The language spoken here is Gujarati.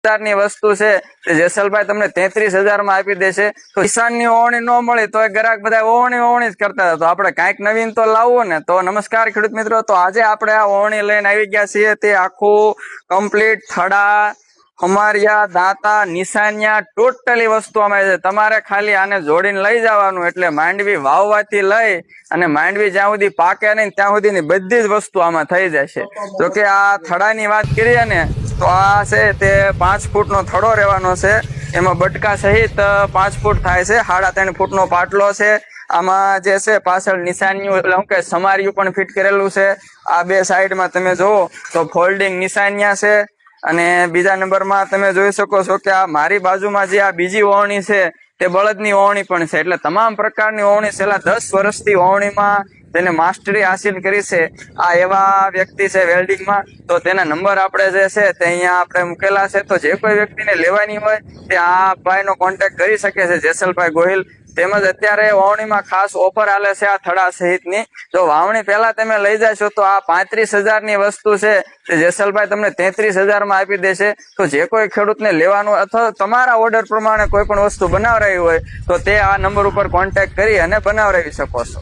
ની વસ્તુ છે તે જેસલભાઈ તમને 33,000 માં આપી દેશે। તો કિસાનની ઓવણી ન મળી તો ગ્રાહક બધા ઓવણી જ કરતા હતા, તો આપણે કાંઈક નવીન તો લાવવું ને। તો નમસ્કાર ખેડૂત મિત્રો, તો આજે આપણે આ ઓવણી લઈને આવી ગયા છીએ, તે આખું કમ્પ્લીટ થડા, ખમારિયા, દાંતા, નિશાનિયા ટોટલી વસ્તુ અમારી છે। તમારે ખાલી આને જોડીને લઈ જવાનું, એટલે માંડવી વાવવાથી લઈ અને માંડવી જ્યાં સુધી પાકે નહીં ત્યાં સુધીની બધી જ વસ્તુ આમાં થઈ જશે। તો કે આ થડાની વાત કરીએ ને તો આ છે તે 5 ફૂટનો થડો રહેવાનો છે, એમાં બટકા સહિત 5 ફૂટ થાય છે, 3.5 ફૂટનો પાટલો છે। આમાં જે છે પાછળ નિશાનિયું કે સમારિયું પણ ફિટ કરેલું છે। આ બે સાઈડમાં તમે જુઓ તો ફોલ્ડિંગ નિશાનિયા છે, અને બીજા નંબરમાં તમે જોઈ શકો છો કે આ મારી બાજુમાં જે આ બીજી ઓવણી છે તે બળદની ઓવણી પણ છે। એટલે તમામ પ્રકારની ઓવણી છેલ્લા 10 વર્ષથી ઓવણીમાં તેને માસ્ટરી હાસિલ કરી છે। આ એવા વ્યક્તિ છે વેલ્ડિંગમાં, તો તેના નંબર આપણે જે છે તે અહીંયા આપણે મૂકેલા છે। તો જે કોઈ વ્યક્તિને લેવાની હોય તે આ ભાઈનો કોન્ટેક્ટ કરી શકે છે, જેસલભાઈ ગોહિલ। તેમજ અત્યારે વાવણીમાં ખાસ ઓફર આલે છે આ થડા સહિતની। જો વાવણી પહેલા તમે લઈ જશો તો આ 35,000 ની વસ્તુ છે તે જેસલભાઈ તમને 33,000 માં આપી દેશે। તો જે કોઈ ખેડૂતને લેવાનું અથવા તમારા ઓર્ડર પ્રમાણે કોઈ પણ વસ્તુ બનાવરાવી હોય તો તે આ નંબર ઉપર કોન્ટેક્ટ કરી અને બનાવરાવી શકો છો।